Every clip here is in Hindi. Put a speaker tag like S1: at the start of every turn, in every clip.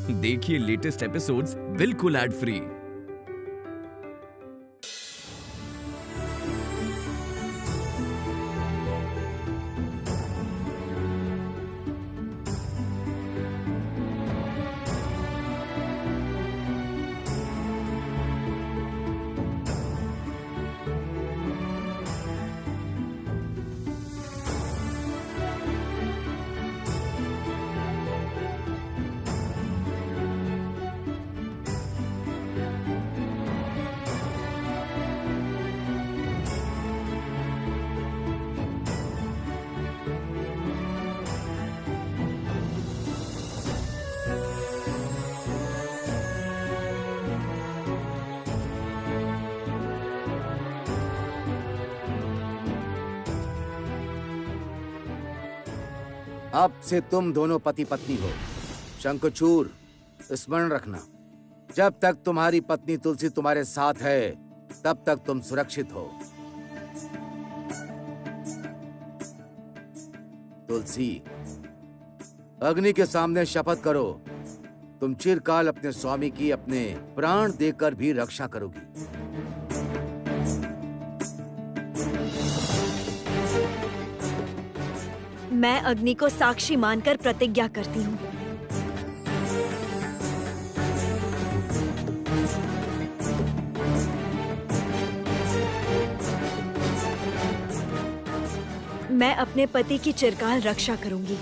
S1: देखिए लेटेस्ट एपिसोड्स बिल्कुल एड फ्री।
S2: अब से तुम दोनों पति पत्नी हो। शंखचूड़, स्मरण रखना, जब तक तुम्हारी पत्नी तुलसी तुम्हारे साथ है तब तक तुम सुरक्षित हो। तुलसी, अग्नि के सामने शपथ करो, तुम चिरकाल अपने स्वामी की अपने प्राण देकर भी रक्षा करोगी।
S3: मैं अग्नि को साक्षी मानकर प्रतिज्ञा करती हूँ। मैं अपने पति की चिरकाल रक्षा करूंगी।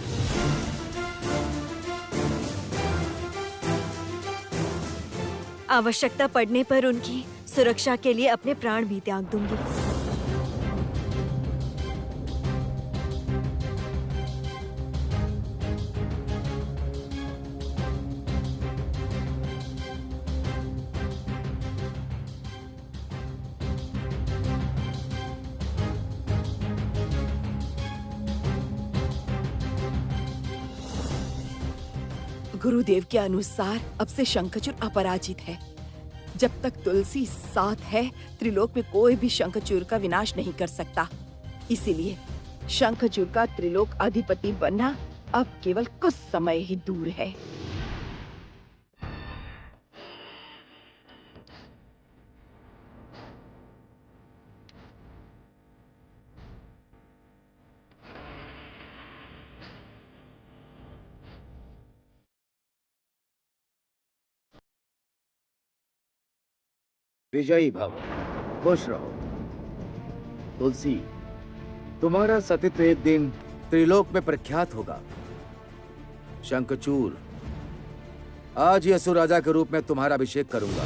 S3: आवश्यकता पड़ने पर उनकी सुरक्षा के लिए अपने प्राण भी त्याग दूंगी।
S4: गुरुदेव के अनुसार अब से शंखचूड़ अपराजित है। जब तक तुलसी साथ है, त्रिलोक में कोई भी शंखचूड़ का विनाश नहीं कर सकता। इसीलिए शंखचूड़ का त्रिलोक अधिपति बनना अब केवल कुछ समय ही दूर है।
S2: विजयी भव, खुश रहो। तुलसी, तुम्हारा सतीत्व एक दिन त्रिलोक में प्रख्यात होगा। शंखचूड़, आज ही असुर राजा के रूप में तुम्हारा अभिषेक करूंगा।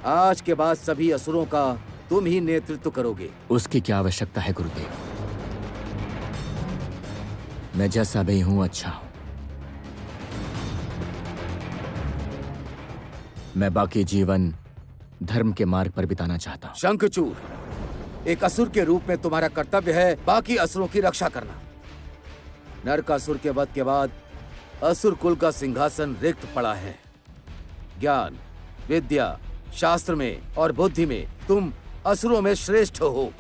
S2: आज के बाद सभी असुरों का तुम ही नेतृत्व करोगे।
S5: उसकी क्या आवश्यकता है गुरुदेव? मैं जैसा भी हूं अच्छा हूं। मैं बाकी जीवन धर्म के मार्ग पर बिताना चाहता हूं।
S2: शंखचूड़, एक असुर के रूप में तुम्हारा कर्तव्य है बाकी असुरों की रक्षा करना। नरकासुर के वध के बाद असुर कुल का सिंहासन रिक्त पड़ा है। ज्ञान, विद्या, शास्त्र में और बुद्धि में तुम असुरों में श्रेष्ठ हो।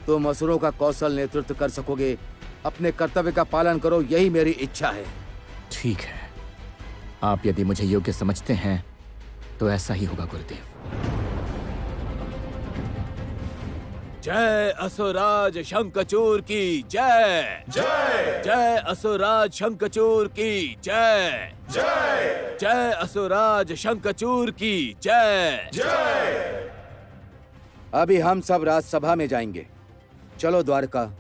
S2: तुम असुरों का कौशल नेतृत्व कर सकोगे। अपने कर्तव्य का पालन करो, यही मेरी इच्छा है।
S5: ठीक है, आप यदि मुझे योग्य समझते हैं तो ऐसा ही होगा गुरुदेव।
S1: जय असुरराज शंखचूड़ की जय।
S6: जय
S1: जय असुरराज शंखचूड़ की जय।
S6: जय
S1: जय असुरराज शंखचूड़ की जय।
S6: जय।
S2: अभी हम सब राजसभा में जाएंगे। चलो द्वारका।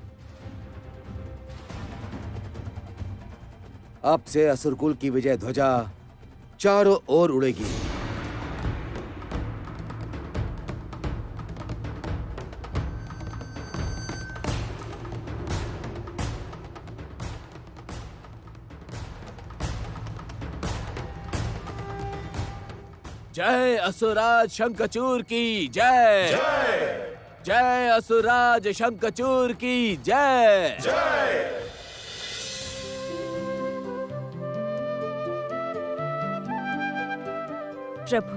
S2: अब से असुरकुल की विजय ध्वजा चारों ओर उड़ेगी।
S1: जय असुरराज शंखचूड़ की जय।
S6: जय
S1: जय असुरराज शंखचूड़ की जय।
S6: जय।
S3: प्रभु,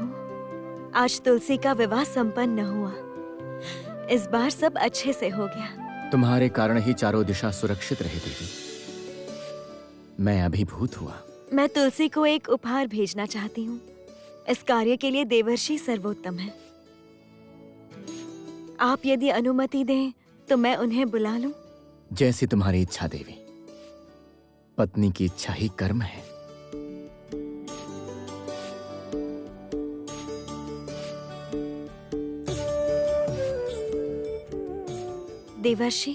S3: आज तुलसी का विवाह संपन्न हुआ। इस बार सब अच्छे से हो गया।
S5: तुम्हारे कारण ही चारों दिशा सुरक्षित रही देवी। मैं अभिभूत हुआ।
S3: मैं तुलसी को एक उपहार भेजना चाहती हूँ। इस कार्य के लिए देवर्षि सर्वोत्तम है। आप यदि अनुमति दें तो मैं उन्हें बुला लूं।
S5: जैसी तुम्हारी इच्छा देवी। पत्नी की इच्छा ही कर्म है।
S3: देवर्षि,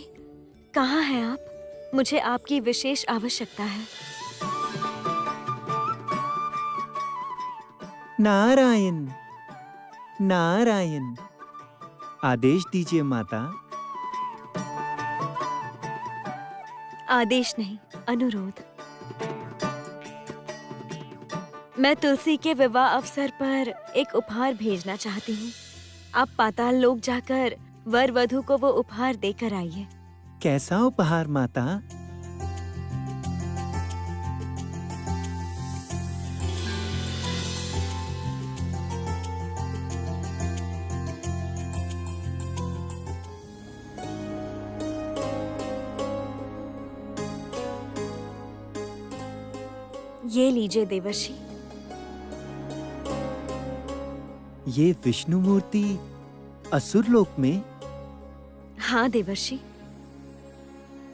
S3: कहाँ हैं आप? मुझे आपकी विशेष आवश्यकता है।
S7: नारायण नारायण, आदेश दीजिए माता।
S3: आदेश नहीं, अनुरोध। मैं तुलसी के विवाह अवसर पर एक उपहार भेजना चाहती हूँ। आप पाताल लोक जाकर वर वधू को वो उपहार देकर आइए।
S7: कैसा उपहार माता?
S3: ये लीजिए देवर्षि।
S7: ये विष्णु मूर्ति असुर लोक में?
S3: हाँ देवर्षि।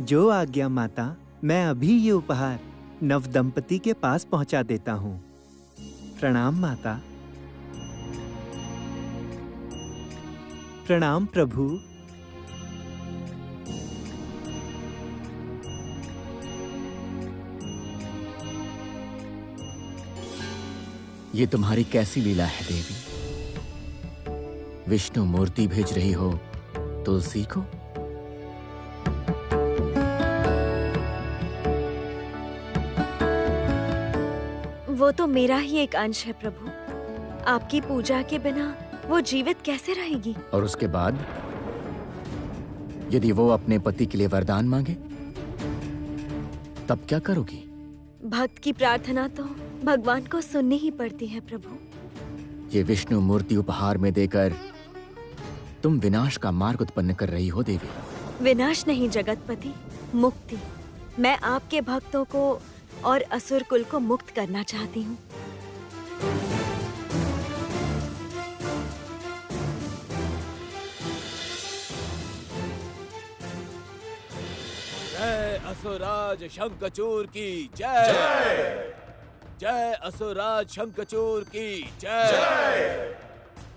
S7: जो आज्ञा माता, मैं अभी ये उपहार नव दंपति के पास पहुंचा देता हूँ। प्रणाम माता। प्रणाम प्रभु।
S5: ये तुम्हारी कैसी लीला है देवी? विष्णु मूर्ति भेज रही हो तुलसी को?
S3: वो तो मेरा ही एक अंश है प्रभु। आपकी पूजा के बिना वो जीवित कैसे रहेगी?
S5: और उसके बाद यदि वो अपने पति के लिए वरदान मांगे तब क्या करोगी?
S3: भक्त की प्रार्थना तो भगवान को सुननी ही पड़ती है प्रभु।
S5: ये विष्णु मूर्ति उपहार में देकर तुम विनाश का मार्ग उत्पन्न कर रही हो देवी।
S3: विनाश नहीं जगतपति, मुक्ति। मैं आपके भक्तों को और असुर कुल को मुक्त करना चाहती हूँ।
S1: जय असुराज शंखचूर की जय। जय असुराज शंखचूर की जय।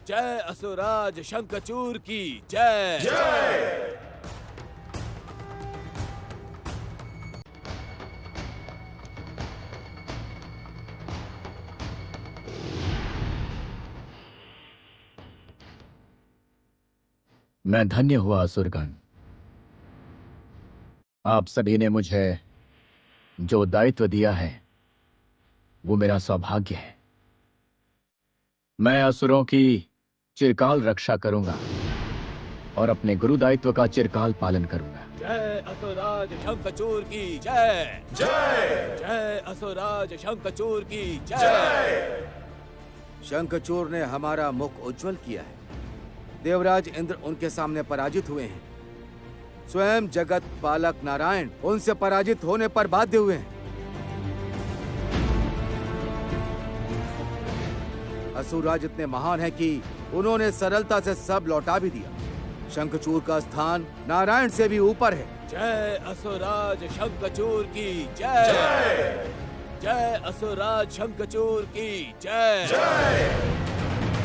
S1: जय असुराज शंखचूर की जय।
S5: मैं धन्य हुआ असुरगण। आप सभी ने मुझे जो दायित्व दिया है वो मेरा सौभाग्य है। मैं असुरों की चिरकाल रक्षा करूंगा और अपने गुरु दायित्व का चिरकाल पालन करूंगा।
S1: जय असुराज शंखचूर की जय। जय जय असुराज शंखचूर की जय।
S2: शंखचूर ने हमारा मुख उज्जवल किया है। देवराज इंद्र उनके सामने पराजित हुए हैं। स्वयं जगत पालक नारायण उनसे पराजित होने पर बाध्य हुए हैं। असुरराज इतने महान है कि उन्होंने सरलता से सब लौटा भी दिया। शंखचूर का स्थान नारायण से भी ऊपर है।
S1: जय असुराज शंखचूर की जय। जय असुराज शंखचूर की जय।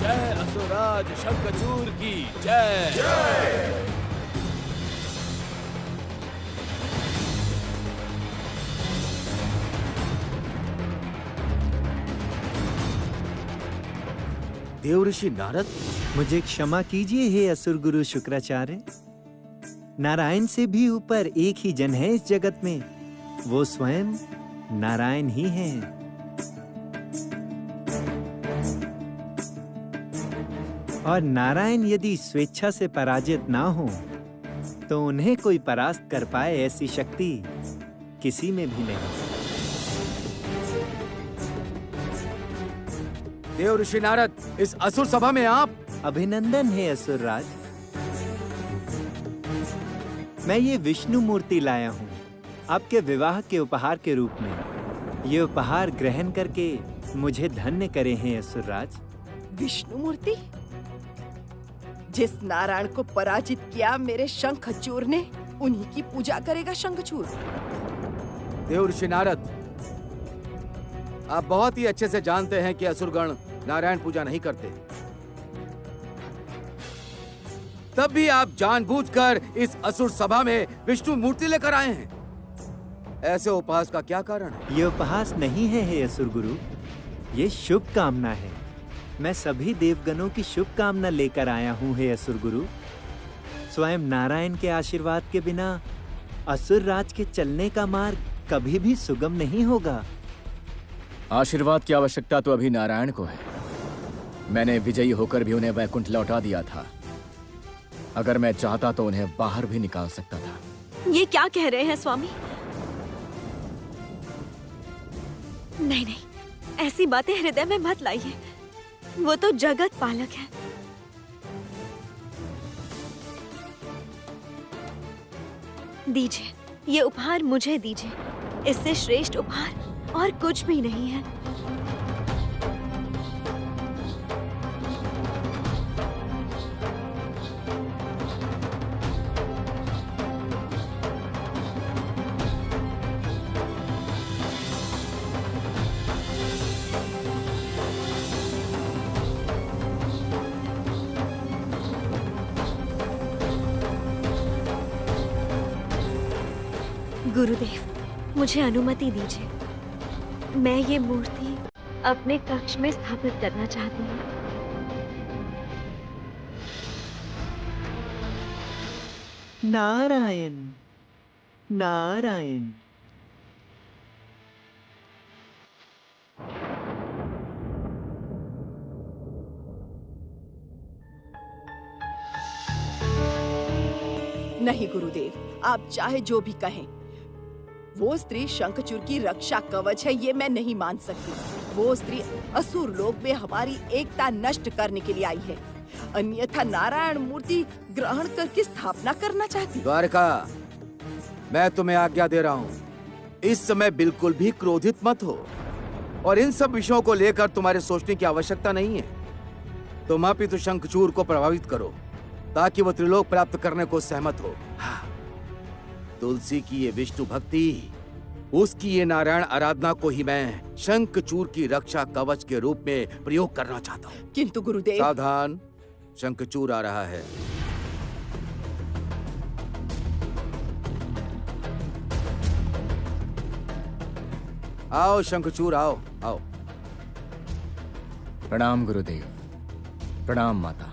S1: जय असुराज शंखचूर की जय।
S2: देवऋषि नारद,
S7: मुझे क्षमा कीजिए हे असुर गुरु शुक्राचार्य। नारायण से भी ऊपर एक ही जन है इस जगत में, वो स्वयं नारायण ही हैं। और नारायण यदि स्वेच्छा से पराजित ना हो तो उन्हें कोई परास्त कर पाए ऐसी शक्ति किसी में भी नहीं।
S2: देवऋषि नारद, इस असुर सभा में आप।
S7: अभिनंदन है असुरराज। मैं ये विष्णु मूर्ति लाया हूँ आपके विवाह के उपहार के रूप में ये उपहार ग्रहण करके मुझे धन्य करे हैं असुरराज।
S4: विष्णु मूर्ति, जिस नारायण को पराजित किया मेरे शंखचूर ने, उन्हीं की पूजा करेगा शंखचूर।
S2: देव ऋषि नारद, आप बहुत ही अच्छे से जानते हैं कि असुरगण नारायण पूजा नहीं करते, तब भी आप जानबूझकर इस असुर सभा में विष्णु मूर्ति लेकर आए हैं। ऐसे उपहास का क्या कारण है?
S7: ये उपहास नहीं है हे असुर गुरु, ये शुभ कामना है। मैं सभी देवगणों की शुभ कामना लेकर आया हूँ हे असुर गुरु। स्वयं नारायण के आशीर्वाद के बिना असुर राज के चलने का मार्ग कभी भी सुगम नहीं होगा।
S5: आशीर्वाद की आवश्यकता तो अभी नारायण को है। मैंने विजयी होकर भी उन्हें वैकुंठ लौटा दिया था। अगर मैं चाहता तो उन्हें बाहर भी निकाल सकता था।
S3: ये क्या कह रहे हैं स्वामी? नहीं नहीं, ऐसी बातें हृदय में मत लाइए। वो तो जगत पालक है। दीजिए, ये उपहार मुझे दीजिए। इससे श्रेष्ठ उपहार और कुछ भी नहीं है। गुरुदेव, मुझे अनुमति दीजिए। मैं ये मूर्ति अपने कक्ष में स्थापित करना चाहती हूँ।
S7: नारायण नारायण।
S4: नहीं गुरुदेव, आप चाहे जो भी कहें, वो स्त्री शंखचूर की रक्षा कवच है, ये मैं नहीं मान सकती। वो स्त्री असुर लोक में हमारी एकता नष्ट करने के लिए आई है, अन्यथा नारायण मूर्ति ग्रहण करके स्थापना करना चाहती।
S2: द्वारका, मैं तुम्हें आज्ञा दे रहा हूँ, इस समय बिल्कुल भी क्रोधित मत हो और इन सब विषयों को लेकर तुम्हारे सोचने की आवश्यकता नहीं है। तुम आप ही तो शंखचूर को प्रभावित करो ताकि वो त्रिलोक प्राप्त करने को सहमत हो। हाँ। तुलसी की ये विष्णु भक्ति, उसकी ये नारायण आराधना को ही मैं शंखचूर की रक्षा कवच के रूप में प्रयोग करना चाहता हूँ।
S4: किंतु गुरुदेव।
S2: सावधान, शंखचूर आ रहा है। आओ शंखचूर, आओ आओ।
S5: प्रणाम गुरुदेव। प्रणाम माता।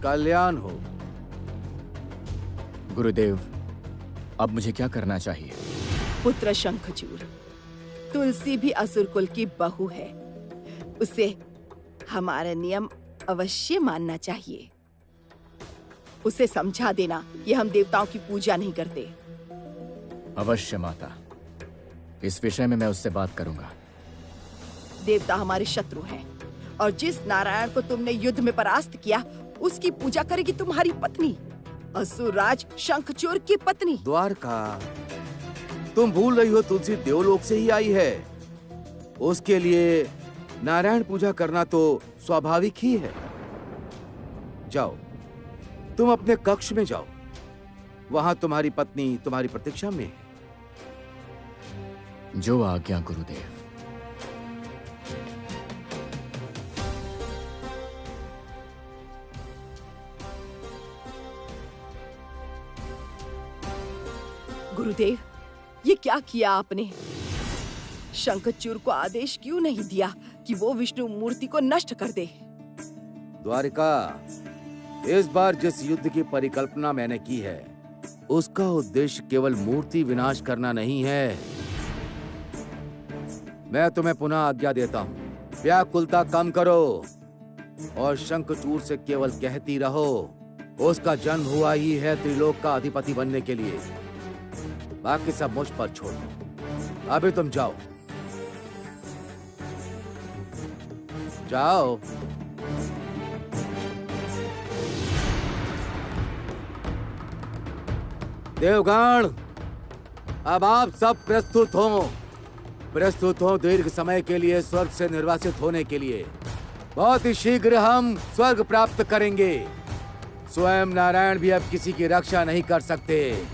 S2: कल्याण हो।
S5: गुरुदेव, अब मुझे क्या करना चाहिए?
S4: पुत्र शंखचूर, तुलसी भी असुर कुल की बहू है, उसे हमारे नियम अवश्य मानना चाहिए। उसे समझा देना कि हम देवताओं की पूजा नहीं करते।
S5: अवश्य माता, इस विषय में मैं उससे बात करूंगा।
S4: देवता हमारे शत्रु हैं और जिस नारायण को तुमने युद्ध में परास्त किया, उसकी पूजा करेगी तुम्हारी पत्नी, असुरराज शंखचूर की पत्नी।
S2: द्वारका, तुम भूल रही हो तुलसी देवलोक से ही आई है। उसके लिए नारायण पूजा करना तो स्वाभाविक ही है। जाओ, तुम अपने कक्ष में जाओ, वहां तुम्हारी पत्नी तुम्हारी प्रतीक्षा में है।
S5: जो आज्ञा गुरुदेव।
S4: गुरुदेव, ये क्या किया आपने? शंखचूर को आदेश क्यों नहीं दिया कि वो विष्णु मूर्ति को नष्ट कर दे?
S2: द्वारिका, इस बार जिस युद्ध की परिकल्पना मैंने की है, उसका उद्देश्य केवल मूर्ति विनाश करना नहीं है। मैं तुम्हें पुनः आज्ञा देता हूँ, व्याकुलता कम करो और शंखचूर से केवल कहती रहो, उसका जन्म हुआ ही है त्रिलोक का अधिपति बनने के लिए। बाकी सब मुझ पर छोड़ दो। अभी तुम जाओ, जाओ। देवगण, अब आप सब प्रस्तुत हो दीर्घ समय के लिए स्वर्ग से निर्वासित होने के लिए। बहुत ही शीघ्र हम स्वर्ग प्राप्त करेंगे। स्वयं नारायण भी अब किसी की रक्षा नहीं कर सकते।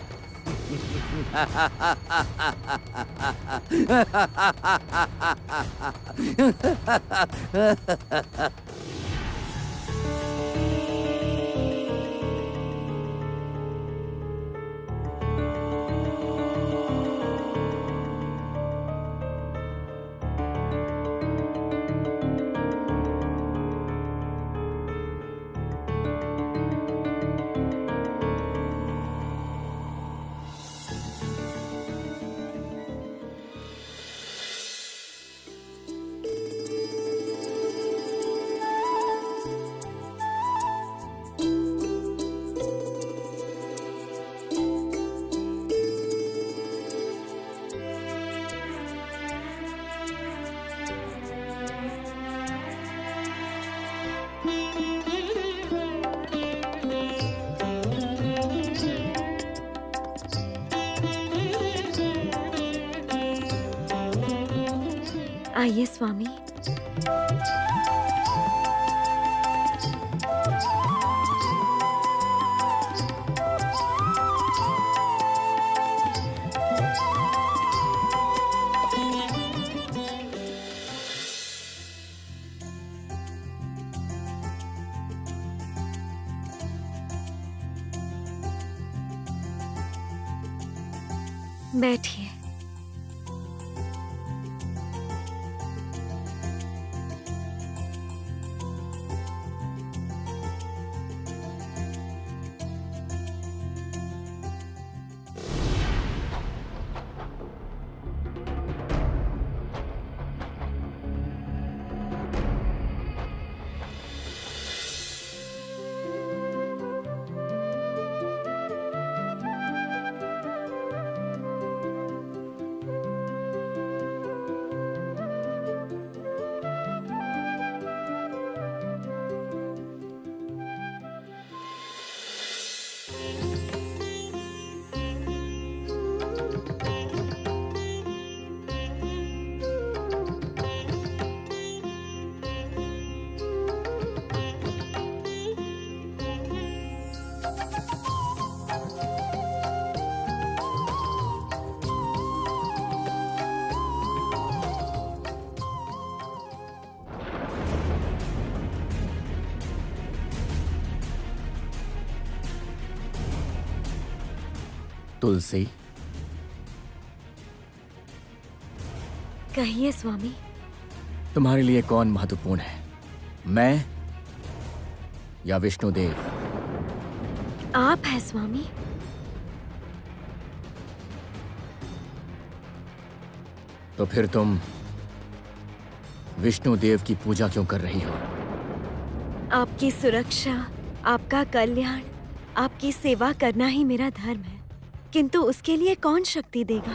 S3: आइए स्वामी। बैठिए।
S5: तुलसी,
S3: कहिए स्वामी।
S5: तुम्हारे लिए कौन महत्वपूर्ण है, मैं या विष्णुदेव?
S3: आप हैं स्वामी।
S5: तो फिर तुम विष्णुदेव की पूजा क्यों कर रही हो?
S3: आपकी सुरक्षा, आपका कल्याण, आपकी सेवा करना ही मेरा धर्म है। किंतु उसके लिए कौन शक्ति देगा?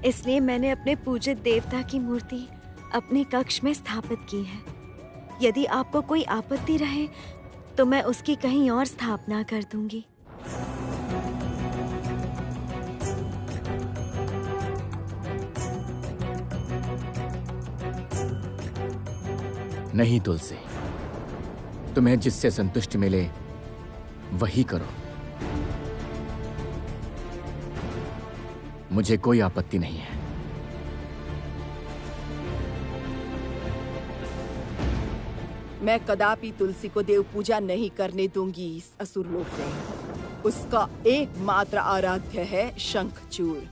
S3: इसलिए मैंने अपने पूजित देवता की मूर्ति अपने कक्ष में स्थापित की है। यदि आपको कोई आपत्ति रहे तो मैं उसकी कहीं और स्थापना कर दूंगी।
S5: नहीं तुलसी, तुम्हें जिससे संतुष्टि मिले वही करो। मुझे कोई आपत्ति नहीं है।
S4: मैं कदापि तुलसी को देव पूजा नहीं करने दूंगी। इस असुर लोक में उसका एकमात्र आराध्य है शंखचूड़।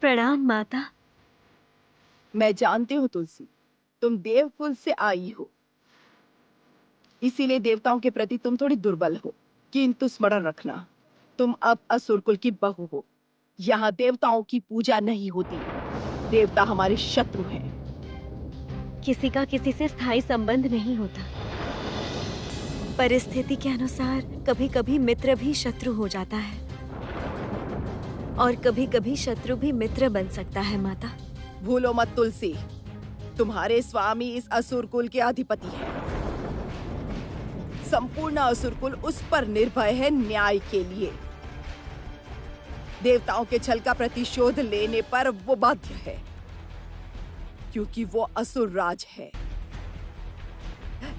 S3: प्रणाम माता।
S4: मैं जानती हूँ तुलसी, तुम देवकुल से आई हो, इसीलिए देवताओं के प्रति तुम थोड़ी दुर्बल हो। किंतु स्मरण रखना, तुम अब असुरकुल की बहू हो। यहाँ देवताओं की पूजा नहीं होती। देवता हमारे शत्रु हैं।
S3: किसी का किसी से स्थायी संबंध नहीं होता। परिस्थिति के अनुसार कभी कभी मित्र भी शत्रु हो जाता है और कभी कभी शत्रु भी मित्र बन सकता है माता।
S4: भूलो मत तुलसी, तुम्हारे स्वामी इस असुर कुल के अधिपति हैं। संपूर्ण असुर कुल उस पर निर्भय है न्याय के लिए। देवताओं के छल का प्रतिशोध लेने पर वो बाध्य है, क्योंकि वो असुर राज है।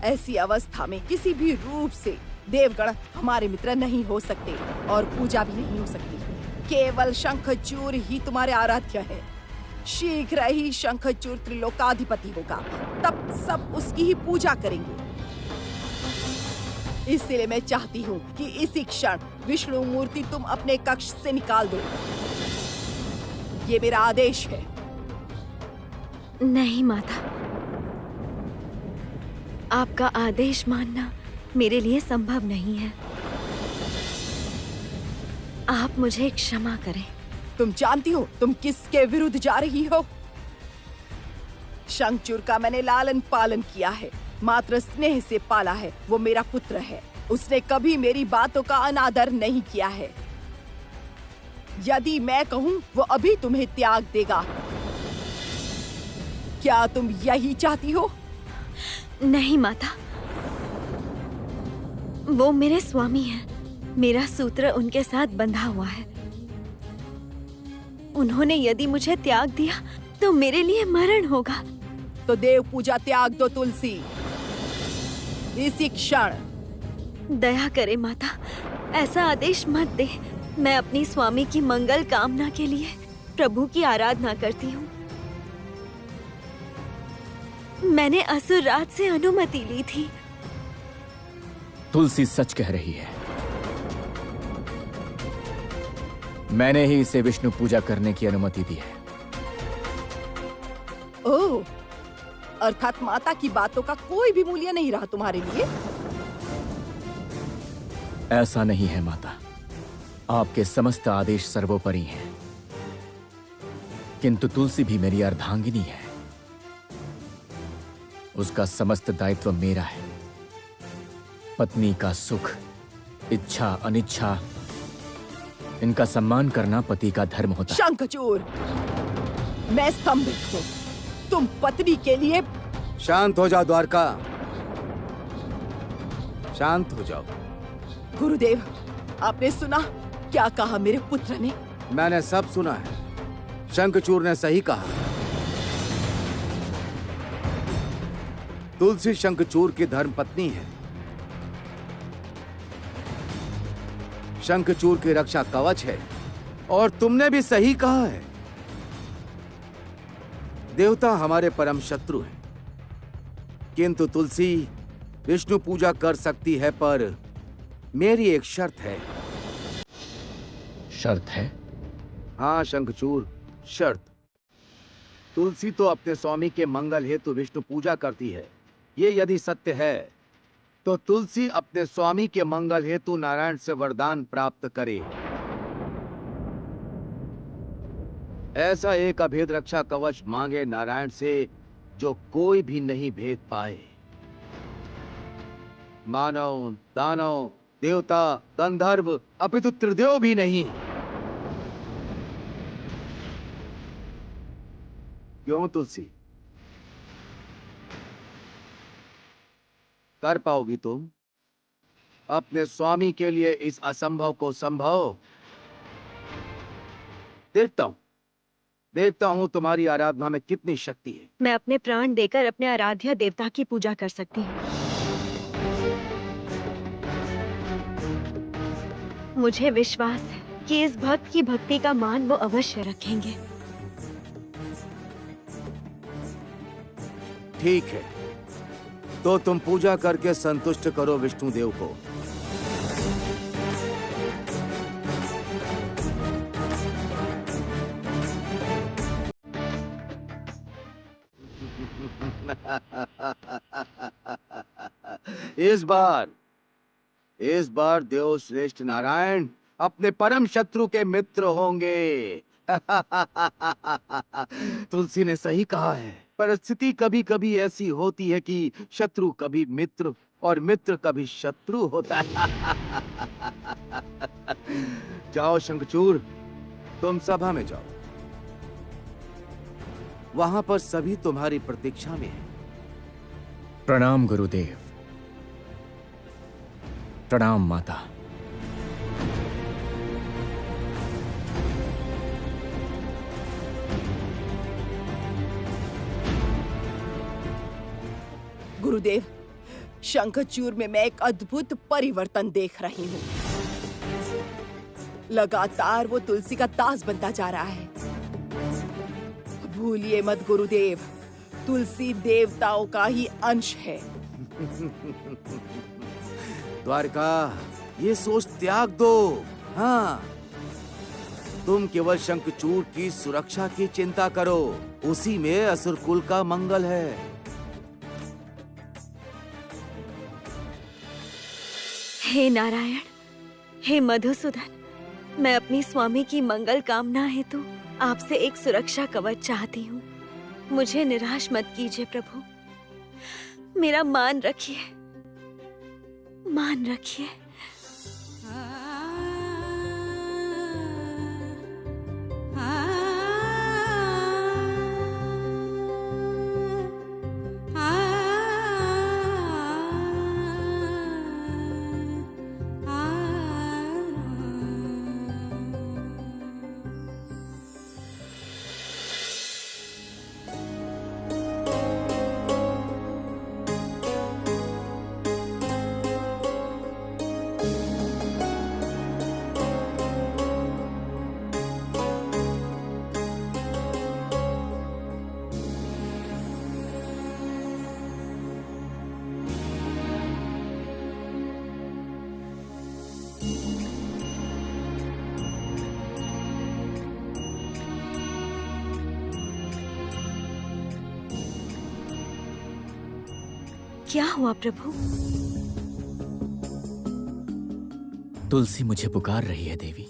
S4: ऐसी अवस्था में किसी भी रूप से देवगण हमारे मित्र नहीं हो सकते और पूजा भी नहीं हो सकती। केवल शंखचूर ही तुम्हारे आराध्य है। शीघ्र ही शंखचूर त्रिलोकाधिपति होगा, तब सब उसकी ही पूजा करेंगे। इसलिए मैं चाहती हूँ कि इसी क्षण विष्णु मूर्ति तुम अपने कक्ष से निकाल दो। ये मेरा आदेश है।
S3: नहीं माता, आपका आदेश मानना मेरे लिए संभव नहीं है। आप मुझे क्षमा करें।
S4: तुम जानती हो तुम किसके विरुद्ध जा रही हो? शंखचूर का मैंने लालन पालन किया है, मात्र स्नेह से पाला है। वो मेरा पुत्र है। उसने कभी मेरी बातों का अनादर नहीं किया है। यदि मैं कहूँ वो अभी तुम्हें त्याग देगा, क्या तुम यही चाहती हो?
S3: नहीं माता, वो मेरे स्वामी हैं। मेरा सूत्र उनके साथ बंधा हुआ है। उन्होंने यदि मुझे त्याग दिया तो मेरे लिए मरण होगा।
S4: तो देव पूजा त्याग दो तुलसी, इसी क्षण।
S3: दया करे माता, ऐसा आदेश मत दे। मैं अपनी स्वामी की मंगल कामना के लिए प्रभु की आराधना करती हूँ। मैंने असुर राज से अनुमति ली थी।
S5: तुलसी सच कह रही है। मैंने ही इसे विष्णु पूजा करने की अनुमति दी है।
S4: ओह, अर्थात माता की बातों का कोई भी मूल्य नहीं रहा तुम्हारे लिए?
S5: ऐसा नहीं है माता, आपके समस्त आदेश सर्वोपरि हैं। किंतु तुलसी भी मेरी अर्धांगिनी है। उसका समस्त दायित्व मेरा है। पत्नी का सुख, इच्छा, अनिच्छा, इनका सम्मान करना पति का धर्म होता है।
S4: शंखचूर, मैं स्तंभित हूँ। तुम पत्नी के लिए।
S2: शांत हो जाओ द्वारका, शांत हो जाओ।
S4: गुरुदेव, आपने सुना क्या कहा मेरे पुत्र ने?
S2: मैंने सब सुना है। शंखचूर ने सही कहा। तुलसी शंखचूर की धर्मपत्नी है। शंखचूर की रक्षा कवच है। और तुमने भी सही कहा है, देवता हमारे परम शत्रु हैं। किंतु तुलसी विष्णु पूजा कर सकती है, पर मेरी एक शर्त है।
S5: शर्त है?
S2: हाँ शंखचूर, शर्त। तुलसी तो अपने स्वामी के मंगल हेतु विष्णु पूजा करती है। ये यदि सत्य है तो तुलसी अपने स्वामी के मंगल हेतु नारायण से वरदान प्राप्त करे। ऐसा एक अभेद रक्षा कवच मांगे नारायण से जो कोई भी नहीं भेद पाए। मानव, दानव, देवता, गंधर्व, अपितु त्रिदेव भी नहीं। क्यों तुलसी, कर पाओगी तुम अपने स्वामी के लिए इस असंभव को संभव? देखता हूं तुम्हारी आराधना में कितनी शक्ति है।
S3: मैं अपने प्राण देकर अपने आराध्य देवता की पूजा कर सकती हूँ। मुझे विश्वास है कि इस भक्त की भक्ति का मान वो अवश्य रखेंगे।
S2: ठीक है, तो तुम पूजा करके संतुष्ट करो विष्णुदेव को। इस बार देव श्रेष्ठ नारायण अपने परम शत्रु के मित्र होंगे। तुलसी ने सही कहा है, परिस्थिति कभी कभी ऐसी होती है कि शत्रु कभी मित्र और मित्र कभी शत्रु होता है। जाओ शंखचूर, तुम सभा में जाओ। वहां पर सभी तुम्हारी प्रतीक्षा में हैं।
S5: प्रणाम गुरुदेव। प्रणाम माता।
S4: गुरुदेव, शंखचूर में मैं एक अद्भुत परिवर्तन देख रही हूँ। लगातार वो तुलसी का दास बनता जा रहा है। भूलिए मत गुरुदेव, तुलसी देवताओं का ही अंश है।
S2: द्वारका, ये सोच त्याग दो। हाँ, तुम केवल शंखचूर की सुरक्षा की चिंता करो, उसी में असुर कुल का मंगल है।
S3: हे नारायण, हे मधुसूदन, मैं अपनी स्वामी की मंगल कामना हेतु आपसे एक सुरक्षा कवच चाहती हूँ। मुझे निराश मत कीजिए प्रभु, मेरा मान रखिए, मान रखिए। क्या हुआ प्रभु?
S5: तुलसी मुझे पुकार रही है देवी।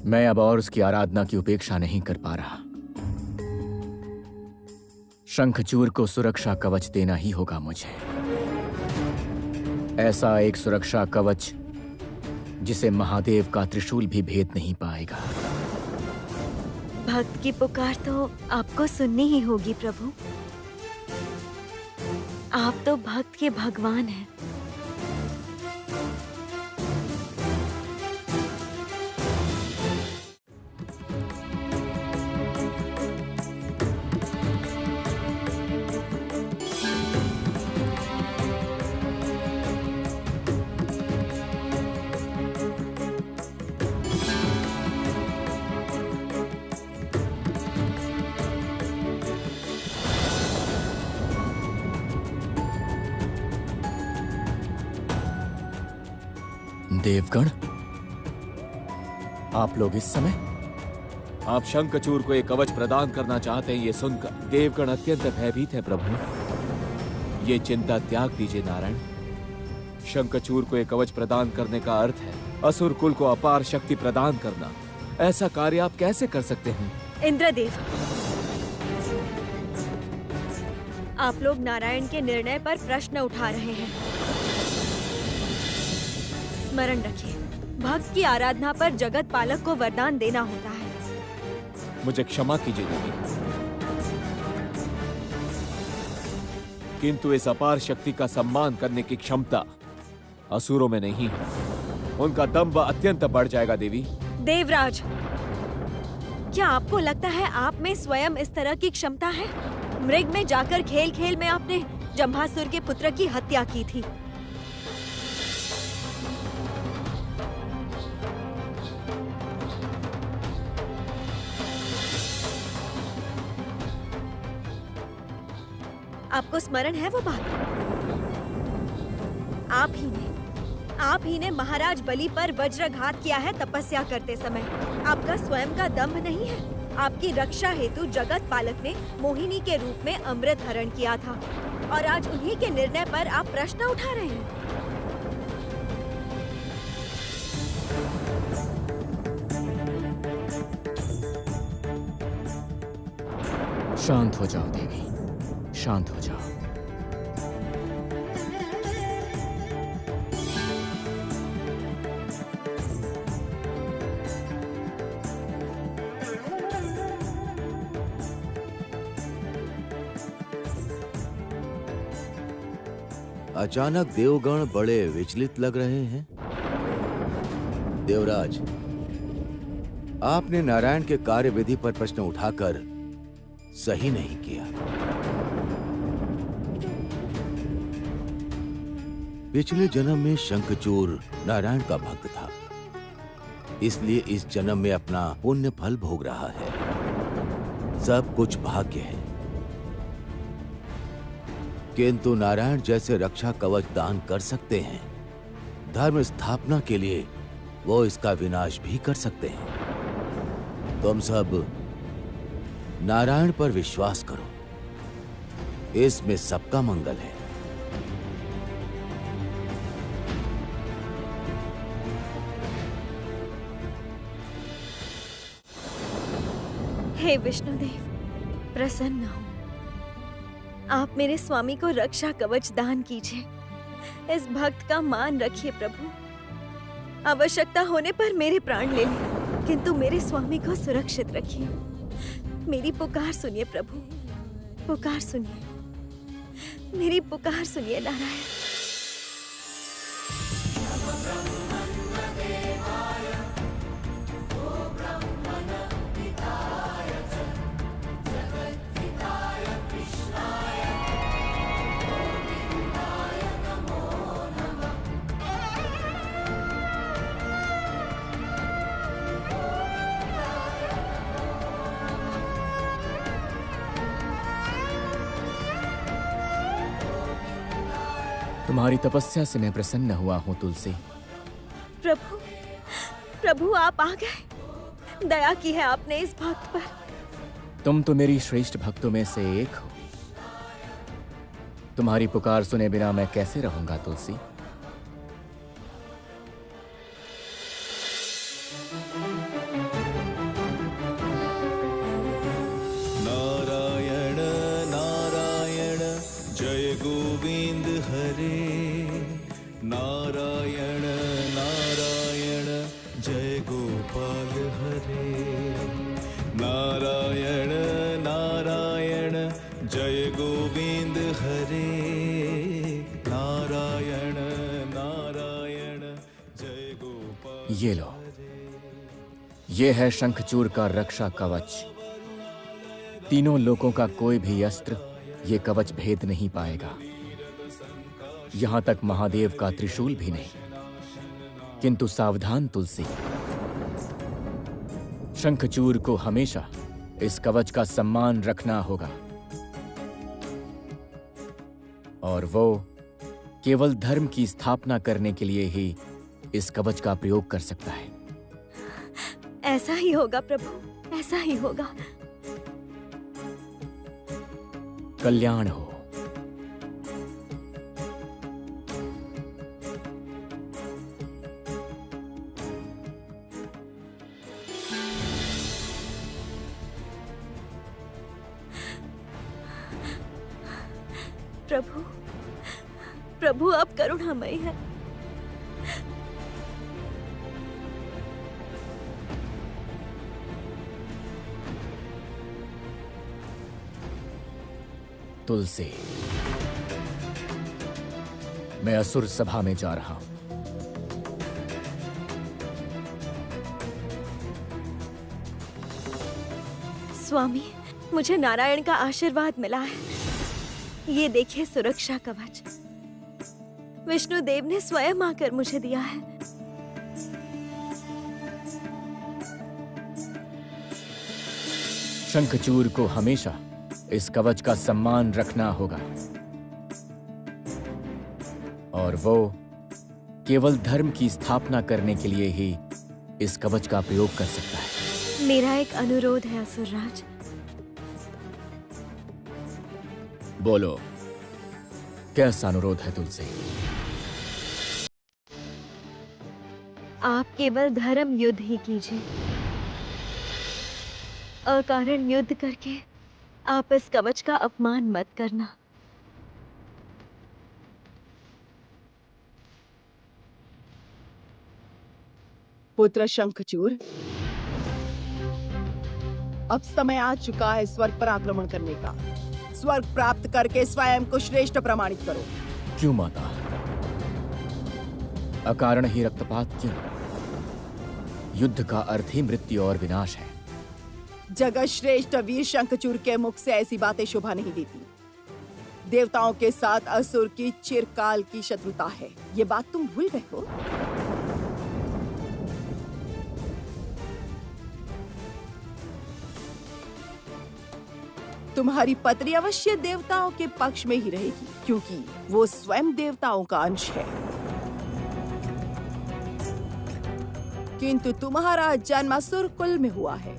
S5: मैं अब और उसकी आराधना की उपेक्षा नहीं कर पा रहा। शंखचूर को सुरक्षा कवच देना ही होगा मुझे। ऐसा एक सुरक्षा कवच जिसे महादेव का त्रिशूल भी भेद नहीं पाएगा।
S3: भक्त की पुकार तो आपको सुननी ही होगी प्रभु। आप तो भक्त के भगवान हैं।
S5: देवगण, आप लोग इस समय?
S1: आप शंखचूर को एक कवच प्रदान करना चाहते हैं, ये सुनकर देवगण अत्यंत भयभीत है प्रभु। ये चिंता त्याग दीजिए नारायण। शंखचूर को एक कवच प्रदान करने का अर्थ है असुर कुल को अपार शक्ति प्रदान करना। ऐसा कार्य आप कैसे कर सकते हैं?
S3: इंद्रदेव, आप लोग नारायण के निर्णय पर प्रश्न उठा रहे हैं। स्मरण रखिए, भक्त की आराधना पर जगत पालक को वरदान देना होता है।
S1: मुझे क्षमा कीजिए देवी, किंतु इस अपार शक्ति का सम्मान करने की क्षमता असुरों में नहीं है। उनका दंभ अत्यंत बढ़ जाएगा देवी।
S3: देवराज, क्या आपको लगता है आप में स्वयं इस तरह की क्षमता है? मृग में जाकर खेल खेल में आपने जम्भासुर के पुत्र की हत्या की थी। आपको स्मरण है वो बात? आप ही ने महाराज बलि पर वज्रघात किया है तपस्या करते समय। आपका स्वयं का दंभ नहीं है। आपकी रक्षा हेतु जगत पालक ने मोहिनी के रूप में अमृत हरण किया था और आज उन्हीं के निर्णय पर आप प्रश्न उठा रहे हैं।
S5: शांत हो जाओ देवी, शांत हो जाओ।
S2: अचानक देवगण बड़े विचलित लग रहे हैं। देवराज, आपने नारायण के कार्यविधि पर प्रश्न उठाकर सही नहीं किया। पिछले जन्म में शंखचूड़ नारायण का भक्त था, इसलिए इस जन्म में अपना पुण्य फल भोग रहा है। सब कुछ भाग्य है, किंतु नारायण जैसे रक्षा कवच दान कर सकते हैं, धर्म स्थापना के लिए वो इसका विनाश भी कर सकते हैं। तुम सब नारायण पर विश्वास करो, इसमें सबका मंगल है।
S3: हे विष्णुदेव, प्रसन्न हो। आप मेरे स्वामी को रक्षा कवच दान कीजिए। इस भक्त का मान रखिए प्रभु। आवश्यकता होने पर मेरे प्राण ले लें, किंतु मेरे स्वामी को सुरक्षित रखिए। मेरी पुकार सुनिए प्रभु, पुकार सुनिए, मेरी पुकार सुनिए नारायण।
S5: तुम्हारी तपस्या से मैं प्रसन्न हुआ हूं तुलसी।
S3: प्रभु, प्रभु आप आ गए। दया की है आपने इस भक्त पर।
S5: तुम तो मेरी श्रेष्ठ भक्तों में से एक हो। तुम्हारी पुकार सुने बिना मैं कैसे रहूंगा तुलसी।
S8: नारायण नारायण जय गोविंद हरे। नारायण नारायण जय गोपाल हरे। नारायण नारायण जय गोविंद हरे। नारायण नारायण जय गोपाल।
S5: ये लो, ये है शंखचूड़ का रक्षा कवच। तीनों लोकों का कोई भी अस्त्र ये कवच भेद नहीं पाएगा, यहां तक महादेव का त्रिशूल भी नहीं। किंतु सावधान तुलसी, शंखचूड़ को हमेशा इस कवच का सम्मान रखना होगा, और वो केवल धर्म की स्थापना करने के लिए ही इस कवच का प्रयोग कर सकता है।
S3: ऐसा ही होगा प्रभु, ऐसा ही होगा।
S5: कल्याण हो।
S3: प्रभु, प्रभु आप करुणामय हैं।
S5: तुलसी, मैं असुर सभा में जा रहा हूं।
S3: स्वामी, मुझे नारायण का आशीर्वाद मिला है। ये देखिए सुरक्षा कवच, विष्णु देव ने स्वयं आकर मुझे दिया है।
S5: शंखचूड़ को हमेशा इस कवच का सम्मान रखना होगा, और वो केवल धर्म की स्थापना करने के लिए ही इस कवच का प्रयोग कर सकता है।
S3: मेरा एक अनुरोध है असुरराज।
S5: बोलो, कैसा अनुरोध है तुलसी?
S3: आप केवल धर्म युद्ध ही कीजिए। अकारण युद्ध करके आप इस कवच का अपमान मत करना।
S4: पुत्र शंखचूर, अब समय आ चुका है स्वर्ग पर आक्रमण करने का। स्वर्ग प्राप्त करके स्वयं को श्रेष्ठ प्रमाणित करो।
S5: क्यों माता? अकारण ही रक्तपात क्यों? युद्ध का अर्थ ही मृत्यु और विनाश है।
S4: जगत श्रेष्ठ वीर शंखचूर के मुख से ऐसी बातें शोभा नहीं देती। देवताओं के साथ असुर की चिरकाल की शत्रुता है, ये बात तुम भूल गए हो? तुम्हारी पत्नी अवश्य देवताओं के पक्ष में ही रहेगी, क्योंकि वो स्वयं देवताओं का अंश है। किंतु तुम्हारा जन्म असुर कुल में हुआ है,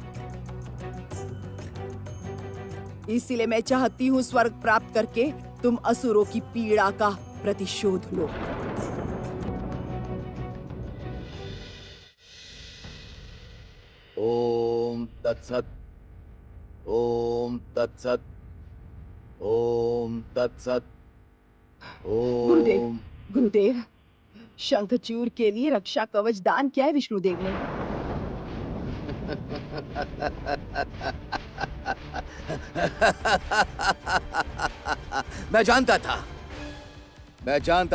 S4: इसीलिए मैं चाहती हूँ स्वर्ग प्राप्त करके तुम असुरों की पीड़ा का प्रतिशोध लो।
S2: ओम तत्सत। ओम तत्सत। ओम तत्सत।
S4: गुरुदेव,
S2: ओम।
S4: गुरुदेव, शंखचूर के लिए रक्षा कवच दान किया है विष्णुदेव ने।
S2: मैं जानता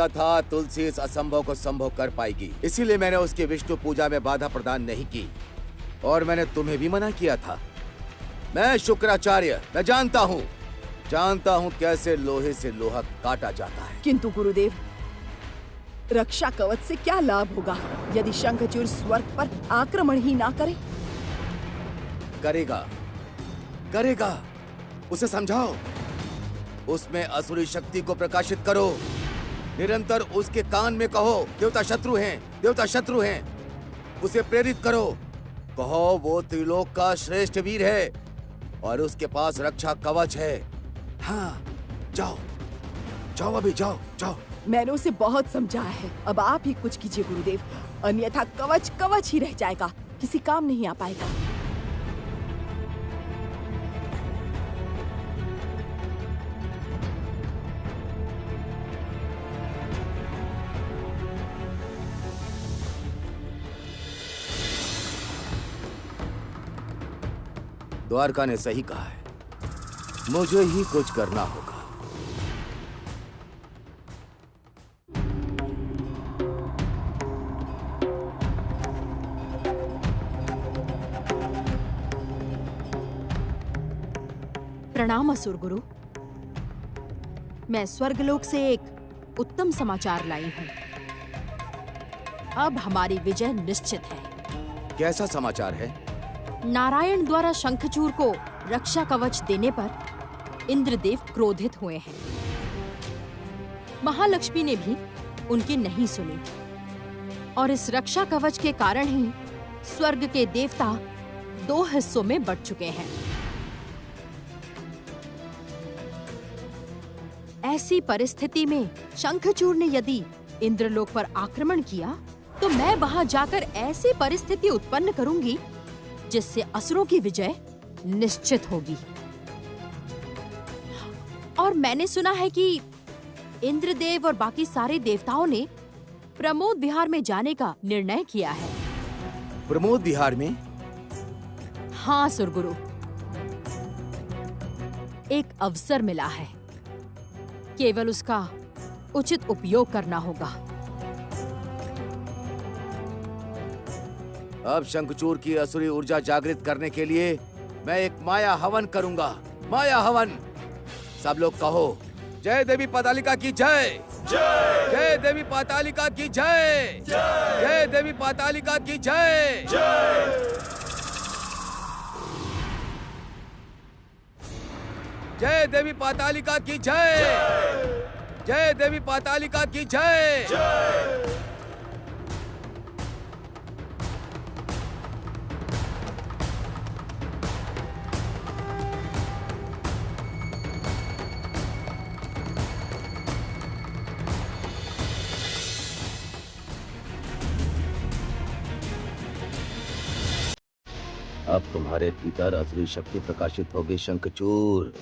S2: था तुलसी इस असंभव को संभव कर पाएगी, इसीलिए मैंने उसकी विष्णु पूजा में बाधा प्रदान नहीं की और मैंने तुम्हें भी मना किया था। मैं शुक्राचार्य, मैं जानता हूँ कैसे लोहे से लोहा काटा जाता है।
S4: किंतु गुरुदेव, रक्षा कवच से क्या लाभ होगा यदि शंखचूर स्वर्ग पर आक्रमण ही ना करे?
S2: करेगा। उसे समझाओ, उसमें असुरी शक्ति को प्रकाशित करो। निरंतर उसके कान में कहो, देवता शत्रु हैं। उसे प्रेरित करो, कहो वो त्रिलोक का श्रेष्ठ वीर है और उसके पास रक्षा कवच है। हाँ, जाओ अभी जाओ।
S4: मैंने उसे बहुत समझाया है, अब आप ही कुछ कीजिए गुरुदेव, अन्यथा कवच ही रह जाएगा, किसी काम नहीं आ पाएगा।
S2: द्वारका ने सही कहा है, मुझे ही कुछ करना होगा।
S9: प्रणाम असुर गुरु। मैं स्वर्गलोक से एक उत्तम समाचार लाई हूँ। अब हमारी विजय निश्चित है।
S2: कैसा समाचार है?
S9: नारायण द्वारा शंखचूर को रक्षा कवच देने पर इंद्रदेव क्रोधित हुए हैं। महालक्ष्मी ने भी उनकी नहीं सुनी और इस रक्षा कवच के कारण ही स्वर्ग के देवता 2 हिस्सों में बंट चुके हैं। ऐसी परिस्थिति में शंखचूर ने यदि इंद्रलोक पर आक्रमण किया तो मैं वहां जाकर ऐसी परिस्थिति उत्पन्न करूंगी जिससे असुरों की विजय निश्चित होगी। और मैंने सुना है कि इंद्रदेव और बाकी सारे देवताओं ने प्रमोद विहार में जाने का निर्णय किया है।
S2: प्रमोद विहार में?
S9: हाँ सुरगुरु, एक अवसर मिला है, केवल उसका उचित उपयोग करना होगा।
S2: अब शंखचूर की असुरी ऊर्जा जागृत करने के लिए मैं एक माया हवन करूंगा। माया हवन। सब लोग कहो, जय देवी पातालिका की जय। जय देवी पातालिका की जय। जय देवी पातालिका की जय। जय देवी पातालिका की जय। जय देवी पातालिका की जय। अब तुम्हारे भीतर असली शक्ति प्रकाशित होगी शंखचूर।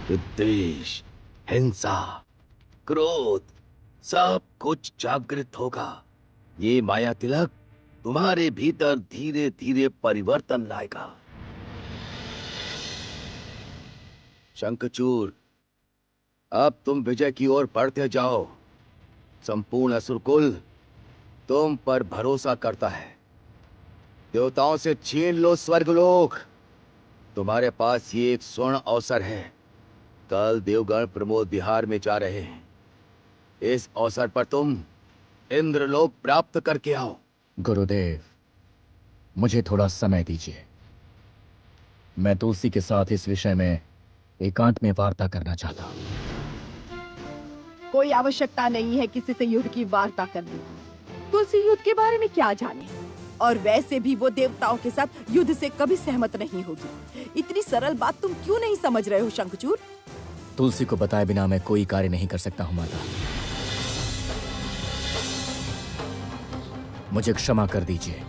S2: विद्वेष, हिंसा, क्रोध सब कुछ जागृत होगा। ये माया तिलक तुम्हारे भीतर धीरे धीरे परिवर्तन लाएगा। शंखचूर, अब तुम विजय की ओर बढ़ते जाओ। संपूर्ण असुरकुल तुम पर भरोसा करता है। देवताओं से छीन लो स्वर्गलोक। तुम्हारे पास ये एक स्वर्ण अवसर है। कल देवगण प्रमोद विहार में जा रहे हैं। इस अवसर पर तुम इंद्रलोक प्राप्त करके आओ।
S5: गुरुदेव, मुझे थोड़ा समय दीजिए। मैं तुलसी के साथ इस विषय में एकांत में वार्ता करना चाहता हूँ।
S4: कोई आवश्यकता नहीं है किसी से युद्ध की वार्ता करने की। तुलसी युद्ध के बारे में क्या जाने, और वैसे भी वो देवताओं के साथ युद्ध से कभी सहमत नहीं होगी। इतनी सरल बात तुम क्यों नहीं समझ रहे हो शंखचूर?
S5: तुलसी को बताए बिना मैं कोई कार्य नहीं कर सकता हूँ माता। मुझे क्षमा कर दीजिए।